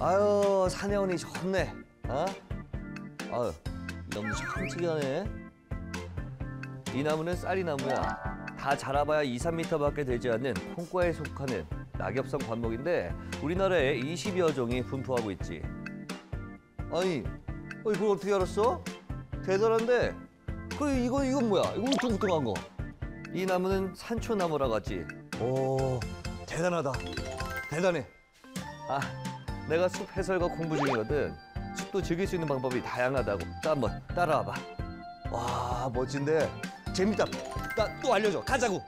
아유, 산에오니 좋네. 어? 아유, 이 나무 참 특이하네. 이 나무는 쌀이나무야. 다 자라봐야 2, 3m밖에 되지 않는 콩과에 속하는 낙엽성 관목인데 우리나라에 20여 종이 분포하고 있지. 아니, 이걸 어떻게 알았어? 대단한데? 그래, 이건 뭐야? 이거 뚱뚱한 거. 이 나무는 산초나무라고 하지. 오, 대단하다. 대단해. 아, 내가 숲 해설가 공부 중이거든. 숲도 즐길 수 있는 방법이 다양하다고. 자, 한번 따라와봐. 와, 멋진데. 재밌다. 나 또 알려줘. 가자고.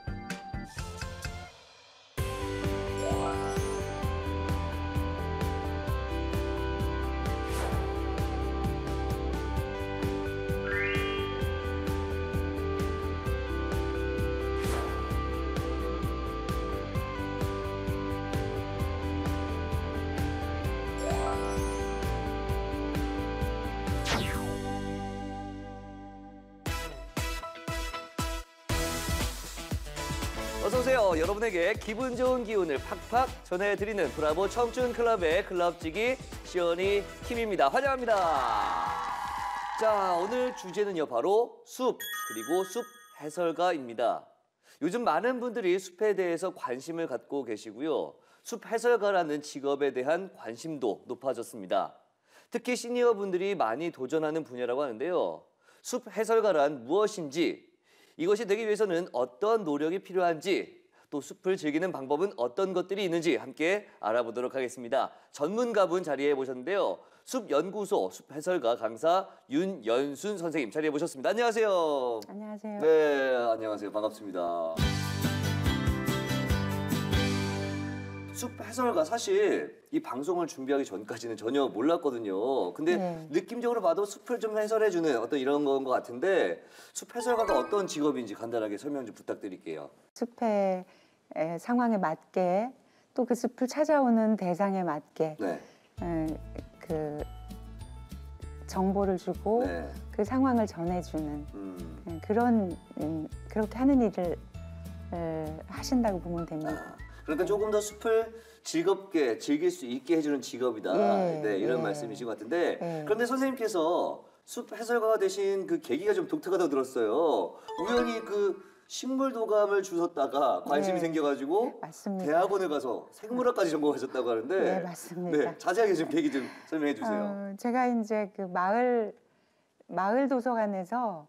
어서 오세요. 여러분에게 기분 좋은 기운을 팍팍 전해드리는 브라보 청춘 클럽의 클럽지기 시원이 킴입니다. 환영합니다. 자, 오늘 주제는요, 바로 숲, 그리고 숲 해설가입니다. 요즘 많은 분들이 숲에 대해서 관심을 갖고 계시고요. 숲 해설가라는 직업에 대한 관심도 높아졌습니다. 특히 시니어 분들이 많이 도전하는 분야라고 하는데요. 숲 해설가란 무엇인지, 이것이 되기 위해서는 어떤 노력이 필요한지, 또 숲을 즐기는 방법은 어떤 것들이 있는지 함께 알아보도록 하겠습니다. 전문가분 자리에 모셨는데요. 숲연구소 숲해설가 강사 윤연순 선생님 자리에 모셨습니다. 안녕하세요. 안녕하세요. 네, 안녕하세요. 반갑습니다. 숲 해설가 사실 이 방송을 준비하기 전까지는 전혀 몰랐거든요. 근데 느낌적으로 봐도 숲을 좀 해설해주는 어떤 이런 건 것 같은데 숲 해설가가 어떤 직업인지 간단하게 설명 좀 부탁드릴게요. 숲의 상황에 맞게 또 그 숲을 찾아오는 대상에 맞게 그 정보를 주고 그 상황을 전해주는 그런 그렇게 하는 일을 하신다고 보면 됩니다. 그러니까 조금 더 숲을 즐겁게 즐길 수 있게 해주는 직업이다. 이런 말씀이신 것 같은데 그런데 선생님께서 숲 해설가가 되신 그 계기가 좀 독특하다고 들었어요. 우연히 그 식물 도감을 주셨다가 관심이 생겨가지고 맞습니다. 대학원에 가서 생물학까지 전공하셨다고 하는데 네, 맞습니다. 자세하게 좀 계기 좀 설명해 주세요. 제가 이제 그 마을 도서관에서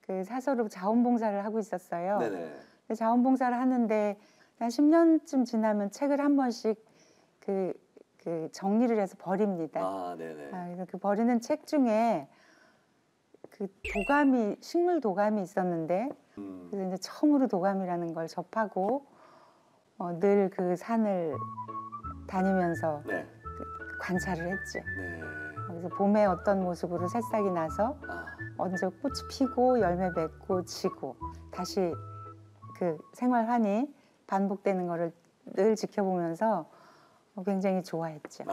그 사서로 자원봉사를 하고 있었어요. 네네. 자원봉사를 하는데 한 10년쯤 지나면 책을 한 번씩 그 정리를 해서 버립니다. 그래서 그 버리는 책 중에 그 식물 도감이 있었는데 그래서 이제 처음으로 도감이라는 걸 접하고 늘 그 산을 다니면서 관찰을 했죠. 그래서 봄에 어떤 모습으로 새싹이 나서 언제 꽃이 피고 열매 맺고 지고 다시 그 생활환이 반복되는 거를 늘 지켜보면서 굉장히 좋아했죠.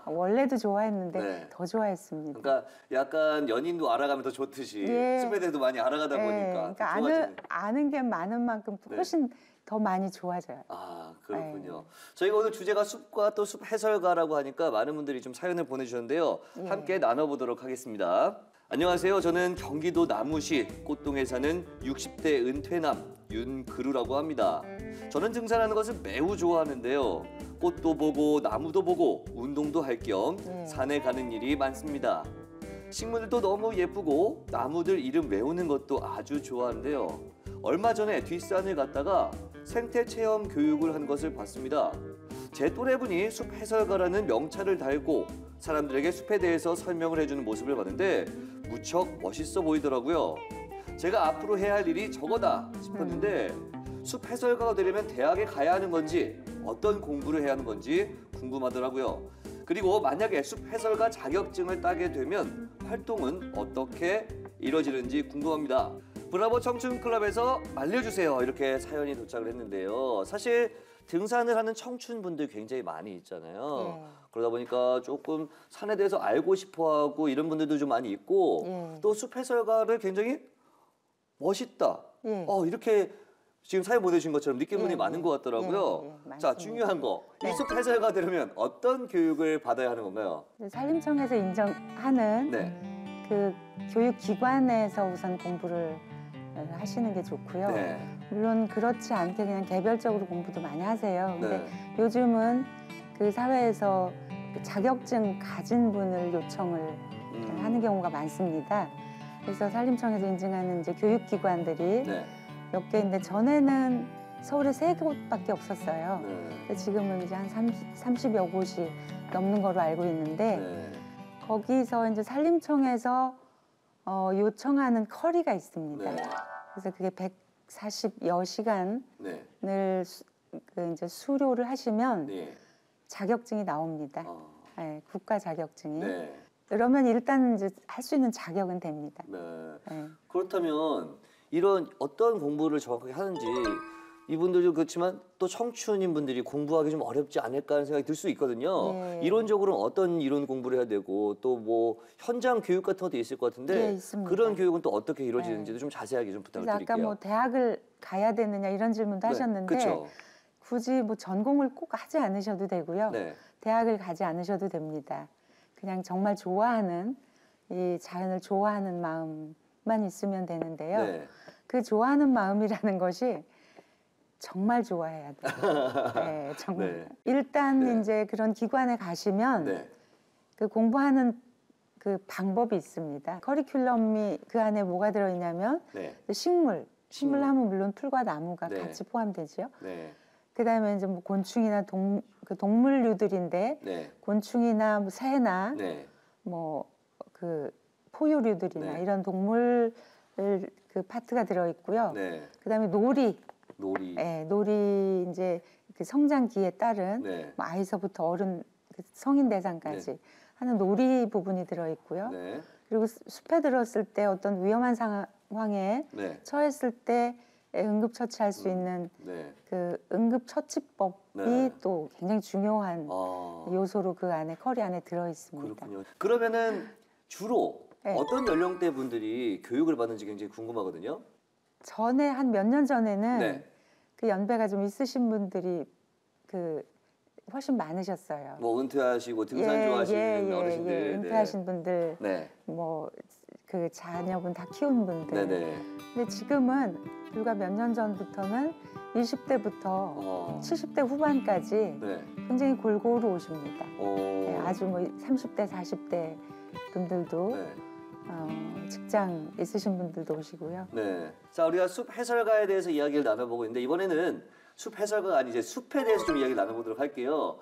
원래도 좋아했는데 더 좋아했습니다. 그러니까 약간 연인도 알아가면 더 좋듯이 숲에 대해도 많이 알아가다 보니까 그러니까 아는 게 많은 만큼 훨씬 더 많이 좋아져요. 그렇군요. 저희가 오늘 주제가 숲과 또 숲 해설가라고 하니까 많은 분들이 좀 사연을 보내주셨는데요. 함께 나눠보도록 하겠습니다. 안녕하세요. 저는 경기도 나무시 꽃동에 사는 60대 은퇴남 윤그루라고 합니다. 저는 등산하는 것을 매우 좋아하는데요. 꽃도 보고 나무도 보고 운동도 할 겸 산에 가는 일이 많습니다. 식물들도 너무 예쁘고 나무들 이름 외우는 것도 아주 좋아하는데요. 얼마 전에 뒷산을 갔다가 생태 체험 교육을 한 것을 봤습니다. 제 또래분이 숲 해설가라는 명찰을 달고 사람들에게 숲에 대해서 설명을 해주는 모습을 봤는데 무척 멋있어 보이더라고요. 제가 앞으로 해야 할 일이 저거다 싶었는데 숲 해설가가 되려면 대학에 가야 하는 건지 어떤 공부를 해야 하는 건지 궁금하더라고요. 그리고 만약에 숲 해설가 자격증을 따게 되면 활동은 어떻게 이루어지는지 궁금합니다. 브라보 청춘클럽에서 알려주세요. 이렇게 사연이 도착을 했는데요. 사실 등산을 하는 청춘분들 굉장히 많이 있잖아요. 그러다 보니까 조금 산에 대해서 알고 싶어하고 이런 분들도 좀 많이 있고 또 숲 해설가를 굉장히 멋있다. 이렇게 지금 사연 보내주신 것처럼 느낀 분이 예, 많은 예. 것 같더라고요. 자, 맞습니다. 중요한 거. 네. 이 숲 해설가 되려면 어떤 교육을 받아야 하는 건가요? 산림청에서 인정하는 네. 그 교육기관에서 우선 공부를 하시는 게 좋고요. 네. 물론 그렇지 않게 그냥 개별적으로 공부도 많이 하세요. 근데 네. 요즘은 그 사회에서 그 자격증 가진 분을 요청을 하는 경우가 많습니다. 그래서 산림청에서 인증하는 이제 교육기관들이 네. 몇 개인데 전에는 서울에 3곳밖에 없었어요. 네. 근데 지금은 이제 한 30여 곳이 넘는 거로 알고 있는데 네. 거기서 이제 산림청에서 요청하는 커리가 있습니다. 네. 그래서 그게 140여 시간을 네. 그 이제 수료를 하시면 네. 자격증이 나옵니다. 네, 국가 자격증이. 네. 그러면 일단 이제 할 수 있는 자격은 됩니다. 네. 네. 그렇다면 이런 어떤 공부를 정확하게 하는지 이분들도 그렇지만 또 청춘인 분들이 공부하기 좀 어렵지 않을까 하는 생각이 들 수 있거든요. 네. 이론적으로는 어떤 이론 공부를 해야 되고 또 뭐 현장 교육 같은 것도 있을 것 같은데 네, 있습니다. 그런 교육은 또 어떻게 이루어지는지도 좀 자세하게 좀 부탁을 그래서 드릴게요. 아까 뭐 대학을 가야 되느냐 이런 질문도 하셨는데 그렇죠. 굳이 뭐 전공을 꼭 하지 않으셔도 되고요. 네. 대학을 가지 않으셔도 됩니다. 그냥 정말 좋아하는 이 자연을 좋아하는 마음만 있으면 되는데요. 네. 그 좋아하는 마음이라는 것이 정말 좋아해야 돼요. 네, 정말. 네. 일단 네. 이제 그런 기관에 가시면 네. 그 공부하는 그 방법이 있습니다. 커리큘럼이 그 안에 뭐가 들어있냐면 네. 식물 하면 물론 풀과 나무가 네. 같이 포함되죠. 네. 그다음에 이제 뭐 곤충이나 그 동물류들인데 네. 곤충이나 뭐 새나 네. 뭐 그 포유류들이나 네. 이런 동물 그 파트가 들어 있고요. 네. 그다음에 놀이, 놀이. 놀이 이제 그 성장기에 따른 네. 뭐 아이서부터 어른 그 성인 대상까지 하는 놀이 부분이 들어 있고요. 네. 그리고 숲에 들었을 때 어떤 위험한 상황에 네. 처했을 때 응급처치할 수 있는 네. 그 응급처치법이 네. 또 굉장히 중요한 요소로 그 안에 커리 안에 들어 있습니다. 그렇군요. 그러면은 주로 네. 어떤 연령대 분들이 교육을 받는지 굉장히 궁금하거든요. 전에 한 몇 년 전에는 네. 그 연배가 좀 있으신 분들이 그 훨씬 많으셨어요. 뭐 은퇴하시고 등산 좋아하시는 어르신들, 은퇴하신 분들, 네, 뭐 그 자녀분 다 키운 분들. 네네. 근데 지금은 불과 몇 년 전부터는 20대부터 70대 후반까지 네. 굉장히 골고루 오십니다. 오. 네, 아주 뭐 30대, 40대 분들도 네. 직장 있으신 분들도 오시고요. 네. 자, 우리가 숲 해설가에 대해서 이야기를 나눠보고 있는데 이번에는 숲 해설가가 아니 이제 숲에 대해서 좀 이야기를 나눠보도록 할게요.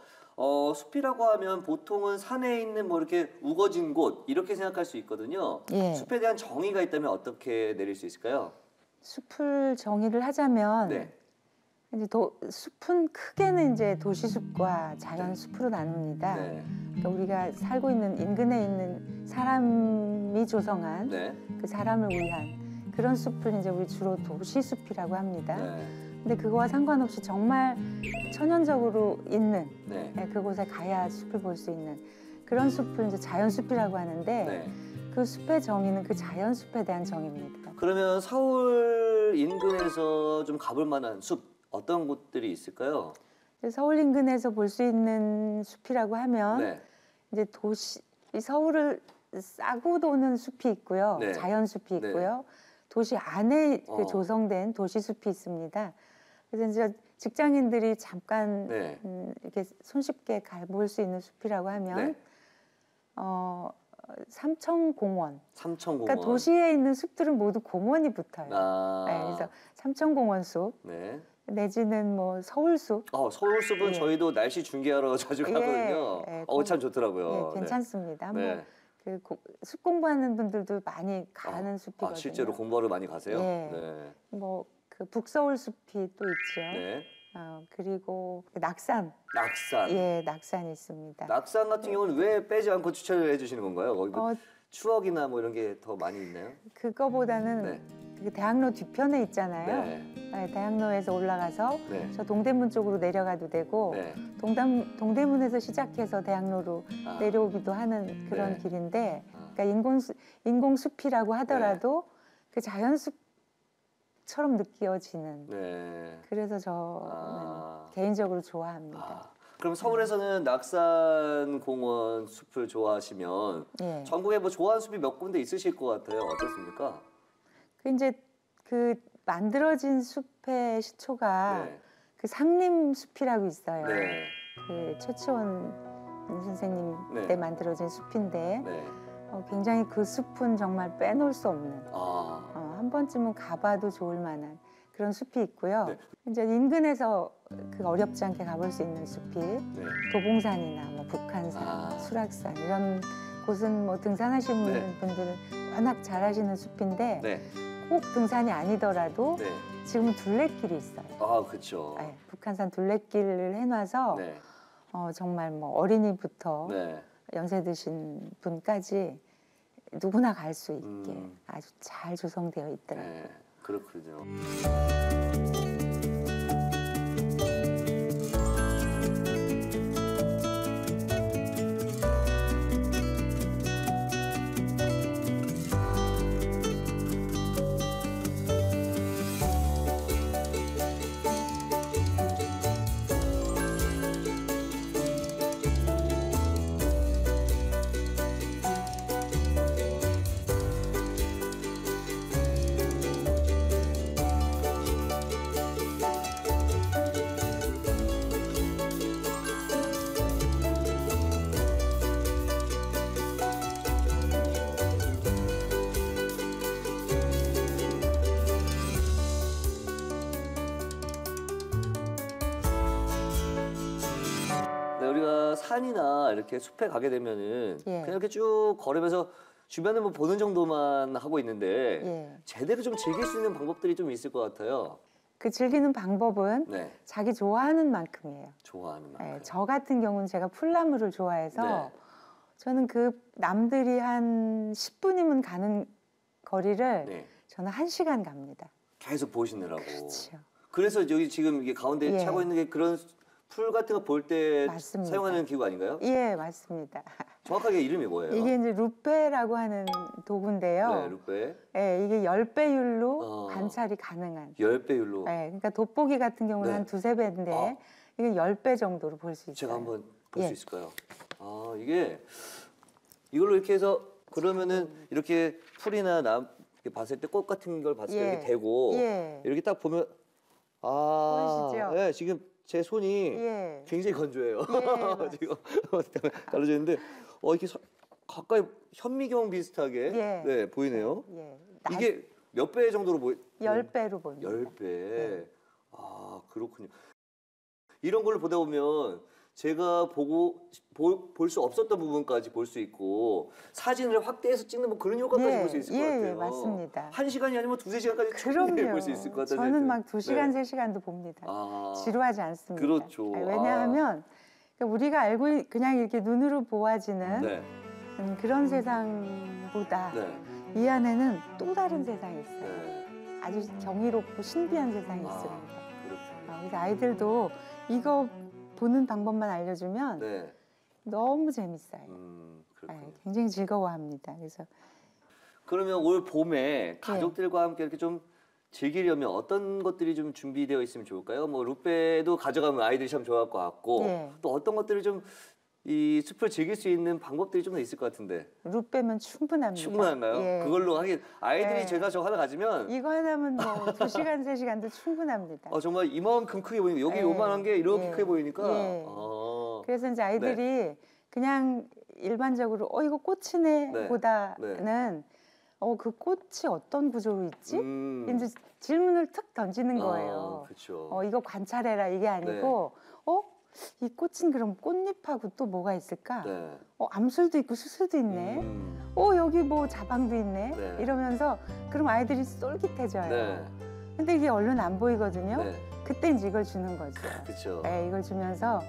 숲이라고 하면 보통은 산에 있는 뭐 이렇게 우거진 곳 이렇게 생각할 수 있거든요. 예. 숲에 대한 정의가 있다면 어떻게 내릴 수 있을까요? 숲을 정의를 하자면 네. 이제 숲은 크게는 이제 도시숲과 자연숲으로 나눕니다. 네. 그러니까 우리가 살고 있는 인근에 있는 사람이 조성한 네. 그 사람을 위한 그런 숲을 이제 우리 주로 도시숲이라고 합니다. 네. 근데 그거와 상관없이 정말 천연적으로 있는 네. 그곳에 가야 숲을 볼 수 있는 그런 숲을 이제 자연숲이라고 하는데 네. 그 숲의 정의는 그 자연숲에 대한 정의입니다. 그러면 서울 인근에서 좀 가볼 만한 숲 어떤 곳들이 있을까요? 서울 인근에서 볼 수 있는 숲이라고 하면 네. 이제 이 서울을 싸고 도는 숲이 있고요, 네. 자연숲이 네. 있고요, 도시 안에 그 조성된 도시숲이 있습니다. 그래서 이제 직장인들이 잠깐 네. 이렇게 손쉽게 가볼 수 있는 숲이라고 하면 네. 삼청공원. 삼청공원. 그러니까 도시에 있는 숲들은 모두 공원이 붙어요. 아. 네, 그래서 삼청공원 숲 네. 내지는 뭐 서울숲. 서울숲은 예. 저희도 날씨 중계하러 자주 가거든요. 예, 참 좋더라고요. 예, 괜찮습니다. 네. 뭐 숲 공부하는 분들도 많이 가는 숲이거든요. 실제로 공부하러 많이 가세요? 예. 네. 뭐 그 북서울 숲이 또 있죠. 네. 그리고 낙산. 낙산. 예, 낙산이 있습니다. 낙산 같은 경우는 왜 빼지 않고 추천을 해주시는 건가요? 거기 뭐 어, 추억이나 뭐 이런 게 더 많이 있나요? 그거보다는 네. 그 대학로 뒤편에 있잖아요. 네. 네, 대학로에서 올라가서 네. 저 동대문 쪽으로 내려가도 되고 네. 동대문에서 시작해서 대학로로 내려오기도 하는 그런 네. 길인데, 그러니까 인공숲이라고 하더라도 그 숲처럼 느껴지는. 네. 그래서 저는 개인적으로 좋아합니다. 그럼 서울에서는 낙산공원 숲을 좋아하시면 예. 전국에 뭐 좋아하는 숲이 몇 군데 있으실 것 같아요. 어떻습니까? 그 이제 그 만들어진 숲의 시초가 네. 그 상림숲이라고 있어요. 네. 그 최치원 선생님 네. 때 만들어진 숲인데 네. 굉장히 그 숲은 정말 빼놓을 수 없는 한 번쯤은 가봐도 좋을 만한 그런 숲이 있고요. 네. 이제 인근에서 그 어렵지 않게 가볼 수 있는 숲이 네. 도봉산이나 뭐 북한산, 수락산 이런 곳은 뭐 등산하시는 네. 분들은 워낙 잘 하시는 숲인데 네. 꼭 등산이 아니더라도 네. 지금은 둘레길이 있어요. 그렇죠. 네, 북한산 둘레길을 해놔서 네. 정말 뭐 어린이부터 네. 연세 드신 분까지 누구나 갈 수 있게 아주 잘 조성되어 있더라고요. 네. 그렇군요. 네, 우리가 산이나 이렇게 숲에 가게 되면은 예. 그냥 이렇게 쭉 걸으면서 주변을 뭐 보는 정도만 하고 있는데 예. 제대로 좀 즐길 수 있는 방법들이 좀 있을 것 같아요. 그 즐기는 방법은 네, 자기 좋아하는 만큼이에요. 좋아하는 만큼. 네, 저 같은 경우는 제가 풀나무를 좋아해서 네. 저는 그 남들이 한 10분이면 가는 거리를 네, 저는 1시간 갑니다. 계속 보시느라고. 그렇죠. 그래서 여기 지금 이게 가운데 예. 차고 있는 게 그런 풀 같은 거 볼 때 맞습니다. 사용하는 기구 아닌가요? 예, 맞습니다. 정확하게 이름이 뭐예요? 이게 이제 루페라고 하는 도구인데요. 네, 루페. 예, 이게 10배율로 어. 관찰이 가능한. 10배율로. 예, 그러니까 돋보기 같은 경우는 네. 한 두세 배인데 이게 10배 정도로 볼 수 있어요. 제가 한번 볼 수 예. 있을까요? 이게 이걸로 이렇게 해서 그러면은 이렇게 풀이나 이렇게 봤을 때 꽃 같은 걸 봤을 때 예. 이렇게 대고 예. 이렇게 딱 보면 보이시죠? 네, 지금 제 손이 예. 굉장히 건조해요. 맞습니다. 지금 갈라져 있는데 이렇게 가까이 현미경 비슷하게 예. 네, 보이네요. 예. 이게 몇 배 정도로 10배로 보입니다. 10배. 네. 그렇군요. 이런 걸 보다 보면 제가 볼 수 없었던 부분까지 볼 수 있고 사진을 확대해서 찍는 뭐 그런 효과까지 예, 볼 수 있을 것 예, 같아요. 예, 맞습니다. 1시간이 아니면 2~3시간까지 충분히 그럼요. 볼 수 있을 것 같아요. 저는 막 2시간, 3시간도 봅니다. 지루하지 않습니다. 그렇죠. 왜냐하면 그러니까 우리가 그냥 이렇게 눈으로 보아지는 네. 그런 세상보다 네. 이 안에는 또 다른 세상이 있어요. 네. 아주 경이롭고 신비한 세상이 있습니다. 그렇군요. 그래서 아이들도 이거 보는 방법만 알려주면 네. 너무 재밌어요. 그렇군요. 굉장히 즐거워합니다. 그래서 그러면 올 봄에 가족들과 함께 이렇게 좀 즐기려면 어떤 것들이 좀 준비되어 있으면 좋을까요? 뭐 루페도 가져가면 아이들이 참 좋아할 것 같고 예. 또 어떤 것들을 좀 이 숲을 즐길 수 있는 방법들이 좀 더 있을 것 같은데 루페면 충분합니다. 충분한가요? 예. 그걸로 하긴 아이들이 예. 제가 저 하나 가지면 이거 하나면 뭐 2시간, 3시간도 충분합니다. 정말 이만큼 크게 보이니까 여기 예. 요만한 게 이렇게 예. 크게 보이니까 예. 그래서 이제 아이들이 그냥 일반적으로 이거 꽃이네 네. 보다는 그 꽃이 어떤 구조로 있지? 이제 질문을 툭 던지는 거예요. 그렇죠. 이거 관찰해라 이게 아니고 이 꽃은 그럼 꽃잎하고 또 뭐가 있을까? 네. 암술도 있고 수술도 있네. 여기 뭐 자방도 있네. 네. 이러면서 그럼 아이들이 쫄깃해져요. 네. 근데 이게 얼른 안 보이거든요. 네. 그때 이제 이걸 주는 거죠. 그렇죠. 네, 이걸 주면서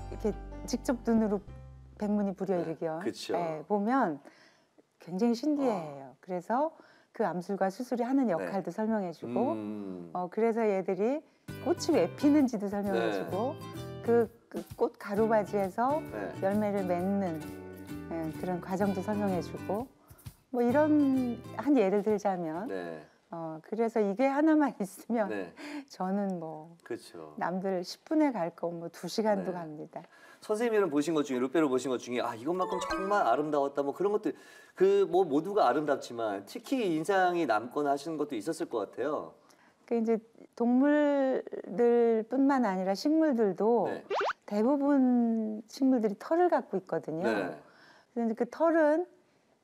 이렇게 직접 눈으로 백문이 불여일견 그쵸. 보면 굉장히 신기해요. 그래서 그 암술과 수술이 하는 역할도 설명해주고 그래서 얘들이 꽃이 왜 피는지도 설명해주고 그 꽃 가루바지에서 열매를 맺는 그런 과정도 설명해주고 뭐 이런 한 예를 들자면 그래서 이게 하나만 있으면 네. 저는 뭐 그렇죠. 남들 10분에 갈 거 뭐 2시간도 네. 갑니다. 선생님을 보신 것 중에 루페를 보신 것 중에 이것만큼 정말 아름다웠다 뭐 그런 것들 그 뭐 모두가 아름답지만 특히 인상이 남거나 하시는 것도 있었을 것 같아요. 그 이제 동물들뿐만 아니라 식물들도 네. 대부분 식물들이 털을 갖고 있거든요. 네. 그런데 그 털은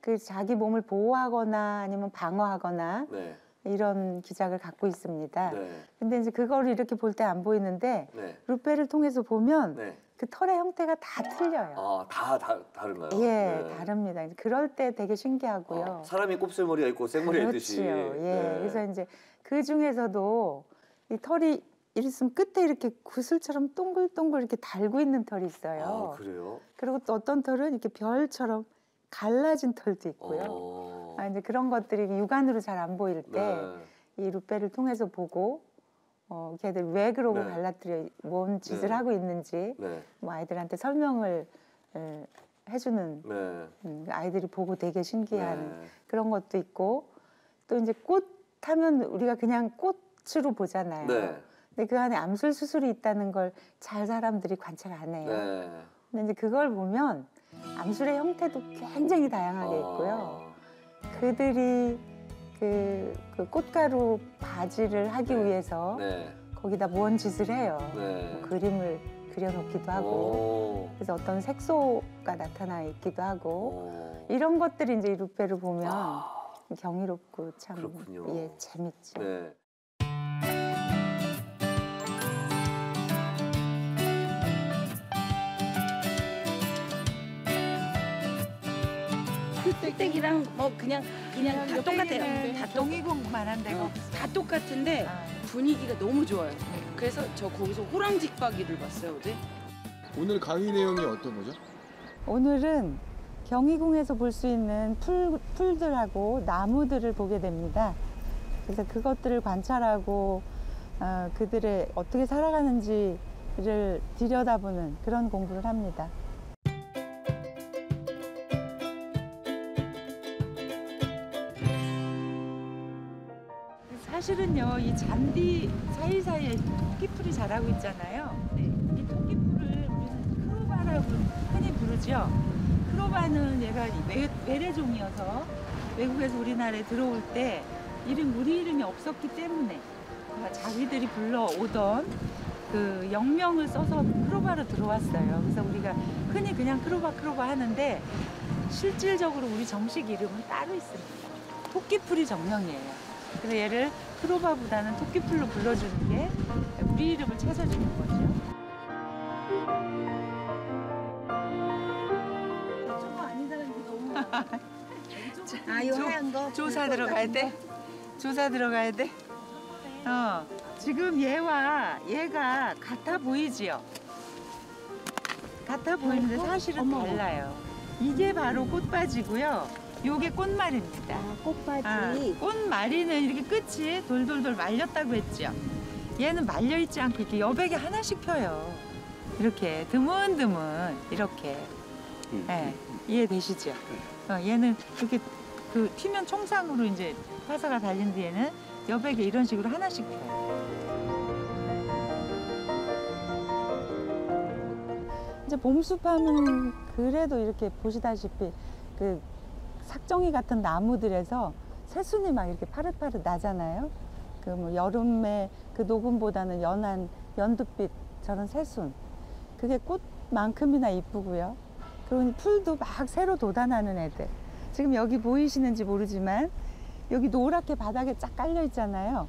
그 자기 몸을 보호하거나 아니면 방어하거나 네. 이런 기작을 갖고 있습니다. 네. 근데 이제 그거를 이렇게 볼 때 안 보이는데 네. 루페를 통해서 보면 네. 그 털의 형태가 다 틀려요. 다 다른가요? 예, 네. 다릅니다. 그럴 때 되게 신기하고요. 사람이 곱슬머리가 있고 생머리가 있듯이. 그렇지요. 예. 네. 그래서 이제 그 중에서도 이 털이 있으면 끝에 이렇게 구슬처럼 동글동글 이렇게 달고 있는 털이 있어요. 그래요? 그리고 또 어떤 털은 이렇게 별처럼 갈라진 털도 있고요. 이제 그런 것들이 육안으로 잘 안 보일 때 이 루페를 통해서 보고 걔들 왜 그러고 네. 갈라뜨려 뭔 짓을 네. 하고 있는지 네. 뭐 아이들한테 설명을 해주는 네. 아이들이 보고 되게 신기한 네. 그런 것도 있고 또 이제 꽃 하면 우리가 그냥 꽃으로 보잖아요. 네. 근데 그 안에 암술 수술이 있다는 걸 잘 사람들이 관찰 안 해요. 네. 근데 이제 그걸 보면 암술의 형태도 굉장히 다양하게 있고요. 그들이 그 꽃가루 바지를 하기 네. 위해서 네. 거기다 뭔 짓을 해요. 네. 뭐 그림을 그려놓기도 하고 그래서 어떤 색소가 나타나 있기도 하고 이런 것들이 이제 이 루페를 보면 경이롭고 참 그렇군요. 예, 재밌죠. 네. 흑백이랑 뭐 그냥 다 똑같아요. 다 동이공만 한데고 다 똑같은데 분위기가 너무 좋아요. 그래서 저 거기서 호랑직박이를 봤어요 어제. 오늘 강의 내용이 어떤 거죠? 오늘은 경희궁에서 볼 수 있는 풀들하고 나무들을 보게 됩니다. 그래서 그것들을 관찰하고 그들의 어떻게 살아가는지를 들여다보는 그런 공부를 합니다. 사실은요, 이 잔디 사이사이에 토끼풀이 자라고 있잖아요. 이 토끼풀을 우리는 크로바라고 흔히 부르죠. 크로바는 얘가 외래종이어서 외국에서 우리나라에 들어올 때 우리 이름이 없었기 때문에 자기들이 불러오던 그 영명을 써서 크로바로 들어왔어요. 그래서 우리가 흔히 그냥 크로바 하는데 실질적으로 우리 정식 이름은 따로 있습니다. 토끼풀이 정명이에요. 그래서 얘를 크로바보다는 토끼풀로 불러주는 게 우리 이름을 찾아주는 거죠. 저거 아니다는 게 너무. 요 하얀 거. 조사 들어가야 돼. 조사 들어가야 돼. 지금 얘가 같아 보이지요? 같아 보이는데 사실은 달라요. 이게 바로 꽃바지고요. 요게 꽃말입니다. 꽃바지. 꽃말이는 이렇게 끝이 돌돌돌 말렸다고 했죠. 얘는 말려있지 않고 이렇게 여백에 하나씩 펴요. 이렇게 드문드문 이렇게. 네, 이해되시죠? 얘는 이렇게 그 튀면 총상으로 이제 화사가 달린 뒤에는 여백에 이런 식으로 하나씩 펴요. 이제 봄숲하면 그래도 이렇게 보시다시피 그 삭정이 같은 나무들에서 새순이 막 이렇게 파릇파릇 나잖아요. 그 뭐 여름에 그 녹음보다는 연한 연두빛 저런 새순. 그게 꽃만큼이나 이쁘고요. 그리고 풀도 막 새로 돋아나는 애들. 지금 여기 보이시는지 모르지만 여기 노랗게 바닥에 쫙 깔려 있잖아요.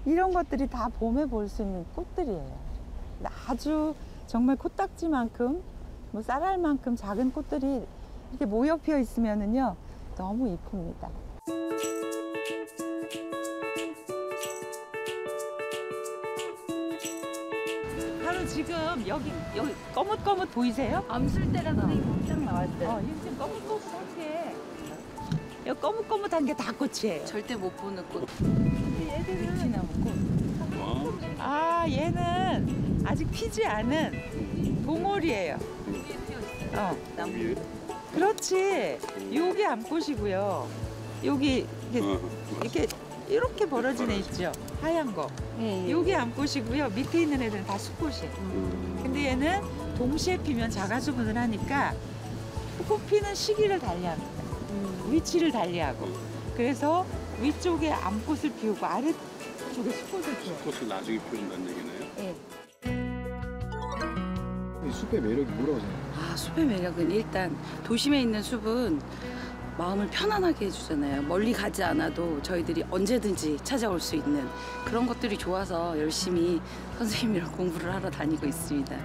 이런 것들이 다 봄에 볼 수 있는 꽃들이에요. 아주 정말 코딱지만큼 뭐 쌀알만큼 작은 꽃들이 이렇게 모여 피어 있으면은요 너무 이쁩니다. 바로 지금 여기 거뭇거뭇 보이세요? 암술대가 선생님 딱 나왔어요. 이거 지금 거뭇거뭇한 게 여기 거뭇거뭇한 게 다 꽃이에요. 절대 못 보는 꽃. 근데 얘들은 얘는 아직 피지 않은 봉오리예요. 나무. 그렇지. 요게 암꽃이고요. 여기 이렇게 이렇게 벌어진 애 있죠? 하얀 거. 요게 암꽃이고요. 밑에 있는 애들은 다 수꽃이에요. 근데 얘는 동시에 피면 자가수분을 하니까 꽃 피는 시기를 달리합니다. 위치를 달리하고. 그래서 위쪽에 암꽃을 피우고 아래쪽에 수꽃을 피워요. 꽃을 나중에 피운다는 얘기네요. 예. 이 숲의 매력이 뭐라고 생각해요? 아, 숲의 매력은 일단 도심에 있는 숲은 마음을 편안하게 해주잖아요. 멀리 가지 않아도 저희들이 언제든지 찾아올 수 있는 그런 것들이 좋아서 열심히 선생님이랑 공부를 하러 다니고 있습니다.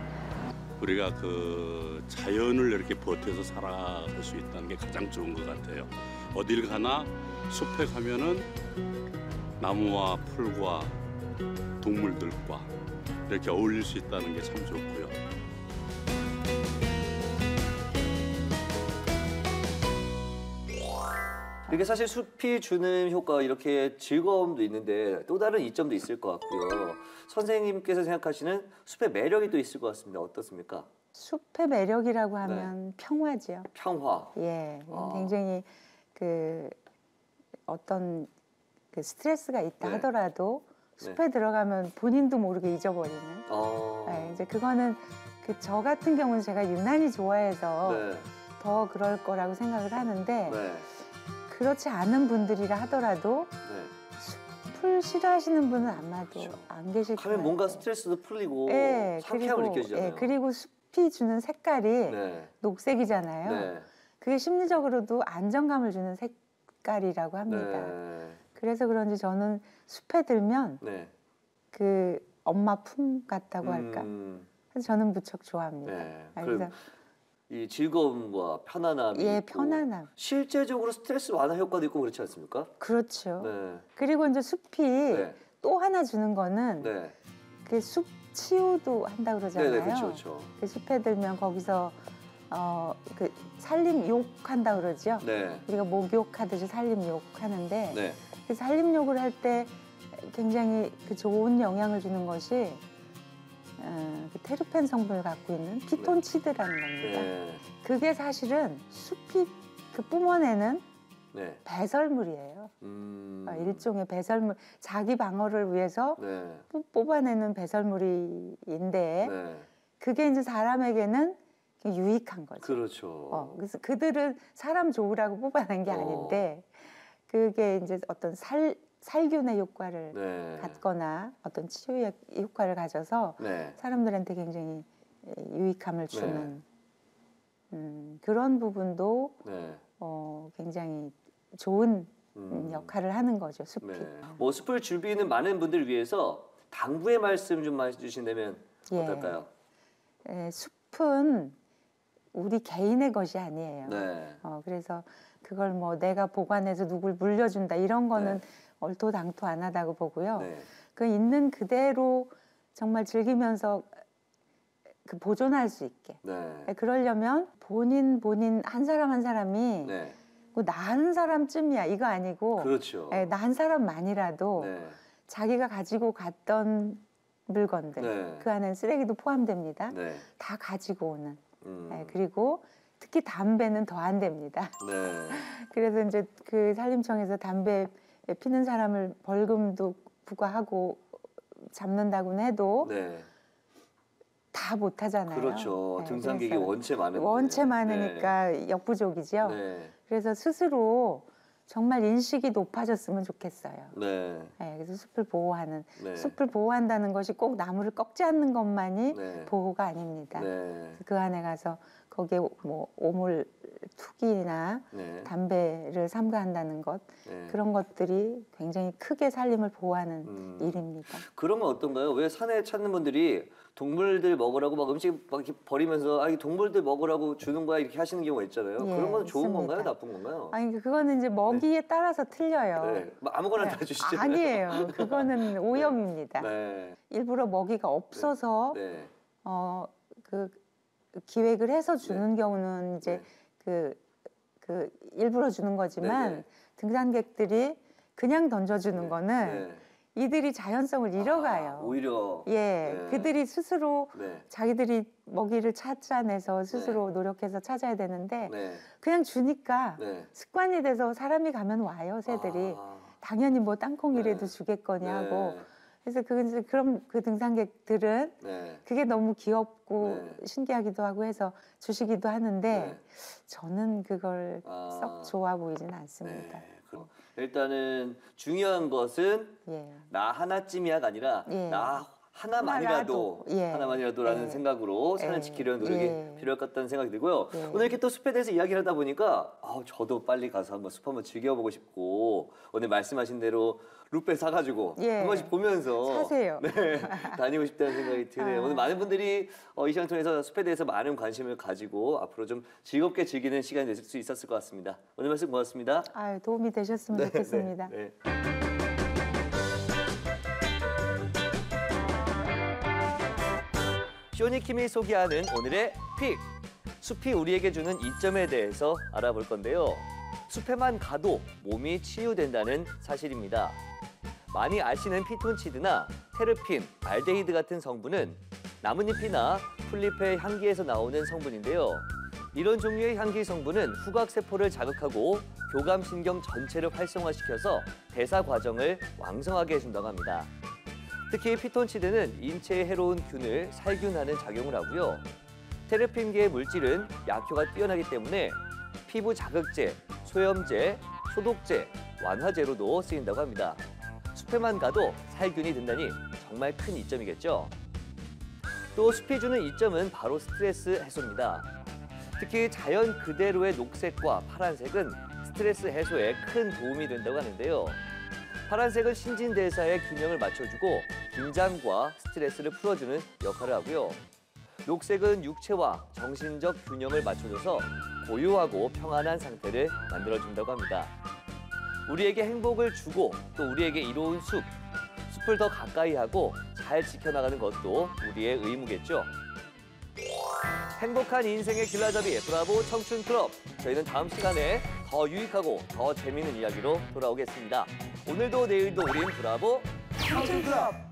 우리가 그 자연을 이렇게 버텨서 살아갈 수 있다는 게 가장 좋은 것 같아요. 어딜 가나 숲에 가면은 나무와 풀과 동물들과 이렇게 어울릴 수 있다는 게 참 좋고요. 이게 사실 숲이 주는 효과 이렇게 즐거움도 있는데 또 다른 이점도 있을 것 같고요. 선생님께서 생각하시는 숲의 매력이 또 있을 것 같습니다. 어떻습니까? 숲의 매력이라고 하면 평화지요. 평화. 예, 아. 굉장히 그 어떤 그 스트레스가 있다 네. 하더라도 숲에 들어가면 본인도 모르게 잊어버리는. 네, 이제 그거는 그 저 같은 경우는 제가 유난히 좋아해서 네. 더 그럴 거라고 생각을 하는데 네. 그렇지 않은 분들이라 하더라도 네. 숲을 싫어하시는 분은 아마도 그렇죠. 안 계실 거예요. 가면 뭔가 스트레스도 풀리고 예, 상쾌함을 그리고, 느껴지잖아요. 예, 그리고 숲이 주는 색깔이 네. 녹색이잖아요. 네. 그게 심리적으로도 안정감을 주는 색깔이라고 합니다. 네. 그래서 그런지 저는 숲에 들면 네. 그 엄마 품 같다고 할까? 그래서 저는 무척 좋아합니다. 네. 아, 그럼 그래서 이 즐거움과 편안함이 예, 있고 편안함. 실제적으로 스트레스 완화 효과도 있고 그렇지 않습니까? 그렇죠. 네. 그리고 이제 숲이 네. 또 하나 주는 거는 네. 그 숲 치유도 한다 그러잖아요. 네, 네, 그렇죠, 그렇죠. 그 숲에 들면 거기서 그 살림 욕한다 그러죠. 네. 우리가 목욕하듯이 살림 욕하는데 네. 그 살림 욕을 할 때 굉장히 그 좋은 영향을 주는 것이 그 테르펜 성분을 갖고 있는 피톤치드라는 겁니다. 네. 그게 사실은 숲이 그 뿜어내는 네. 배설물이에요. 일종의 배설물, 자기 방어를 위해서 네. 뽑아내는 배설물인데 네. 그게 이제 사람에게는 유익한 거죠. 그렇죠. 그래서 그들은 사람 좋으라고 뽑아낸 게 아닌데 그게 이제 어떤 살균의 효과를 네. 갖거나 어떤 치유의 효과를 가져서 네. 사람들한테 굉장히 유익함을 주는 그런 부분도 네. 굉장히 좋은 역할을 하는 거죠, 숲이. 네. 뭐 숲을 즐기는 많은 분들을 위해서 당부의 말씀 좀 해주신다면 예. 어떨까요? 숲은 우리 개인의 것이 아니에요. 네. 그래서 그걸 뭐 내가 보관해서 누굴 물려준다 이런 거는 얼토당토 안 하다고 보고요. 네. 그 있는 그대로 정말 즐기면서 그 보존할 수 있게. 네. 그러려면 본인 한 사람 한 사람이 네. 나 한 사람쯤이야 이거 아니고 그렇죠. 나 한 사람만이라도 네. 자기가 가지고 갔던 물건들 네. 그 안에는 쓰레기도 포함됩니다. 네. 다 가지고 오는. 그리고 특히 담배는 더 안 됩니다. 네. 그래서 이제 그 산림청에서 담배 피는 사람을 벌금도 부과하고 잡는다고는 해도 네. 다 못하잖아요. 그렇죠. 네, 등산객이 그래서 원체 많은데. 원체 많으니까 역부족이죠. 네. 그래서 스스로 정말 인식이 높아졌으면 좋겠어요. 네. 네, 그래서 숲을 보호하는 네. 숲을 보호한다는 것이 꼭 나무를 꺾지 않는 것만이 네. 보호가 아닙니다. 네. 그 안에 가서 거기에 뭐 오물 투기나 네. 담배를 삼가한다는 것 네. 그런 것들이 굉장히 크게 산림을 보호하는 일입니다. 그러면 어떤가요? 왜 산에 찾는 분들이 동물들 먹으라고 막 음식 막 이렇게 버리면서 이 동물들 먹으라고 주는 거야 이렇게 하시는 경우가 있잖아요. 예, 그런 건 좋은 있습니다. 건가요? 나쁜 건가요? 아니 그거는 이제 먹이에 따라서 틀려요. 네. 막 아무거나 네. 다 주시죠. 아니에요. 그거는 오염입니다. 네. 일부러 먹이가 없어서 네. 그 기획을 해서 주는 경우는 이제 네. 그 일부러 주는 거지만 네, 네. 등산객들이 그냥 던져주는 네. 거는 네. 이들이 자연성을 잃어가요. 오히려. 예, 네. 그들이 스스로 네. 자기들이 먹이를 찾아내서 스스로 노력해서 찾아야 되는데 네. 그냥 주니까 네. 습관이 돼서 사람이 가면 와요, 새들이. 아. 당연히 뭐 땅콩이라도 네. 주겠거니 네. 하고 그래서 그럼 그 등산객들은 네. 그게 너무 귀엽고 네. 신기하기도 하고 해서 주시기도 하는데 네. 저는 그걸 아. 썩 좋아 보이진 않습니다. 네. 그럼 일단은 중요한 것은 예. 나 하나쯤이야가 아니라 예. 나 하나만이라도 예. 하나만이라도라는 예. 생각으로 산을 예. 지키려는 노력이 예. 필요할 것 같다는 생각이 들고요. 예. 오늘 이렇게 또 숲에 대해서 이야기를 하다 보니까 저도 빨리 가서 한번 숲 한번 즐겨보고 싶고 오늘 말씀하신 대로 룻배 사가지고 예. 한 번씩 보면서 사세요. 네, 다니고 싶다는 생각이 드네요. 아. 오늘 많은 분들이 이 시간 통해서 숲에 대해서 많은 관심을 가지고 앞으로 좀 즐겁게 즐기는 시간이 될 수 있었을 것 같습니다. 오늘 말씀 고맙습니다. 아유, 도움이 되셨으면 좋겠습니다. 네. 쇼니킴이 소개하는 오늘의 픽! 숲이 우리에게 주는 이점에 대해서 알아볼 건데요. 숲에만 가도 몸이 치유된다는 사실입니다. 많이 아시는 피톤치드나 테르핀, 알데히드 같은 성분은 나뭇잎이나 풀잎의 향기에서 나오는 성분인데요. 이런 종류의 향기 성분은 후각세포를 자극하고 교감신경 전체를 활성화시켜서 대사 과정을 왕성하게 해준다고 합니다. 특히 피톤치드는 인체에 해로운 균을 살균하는 작용을 하고요. 테르핀계의 물질은 약효가 뛰어나기 때문에 피부 자극제, 소염제, 소독제, 완화제로도 쓰인다고 합니다. 숲에만 가도 살균이 된다니 정말 큰 이점이겠죠. 또 숲이 주는 이점은 바로 스트레스 해소입니다. 특히 자연 그대로의 녹색과 파란색은 스트레스 해소에 큰 도움이 된다고 하는데요. 파란색은 신진대사의 균형을 맞춰주고 긴장과 스트레스를 풀어주는 역할을 하고요. 녹색은 육체와 정신적 균형을 맞춰줘서 고요하고 평안한 상태를 만들어준다고 합니다. 우리에게 행복을 주고 또 우리에게 이로운 숲을 더 가까이 하고 잘 지켜나가는 것도 우리의 의무겠죠. 행복한 인생의 길라잡이 브라보 청춘 클럽. 저희는 다음 시간에 더 유익하고 더 재미있는 이야기로 돌아오겠습니다. 오늘도 내일도 우린 브라보 청춘 클럽.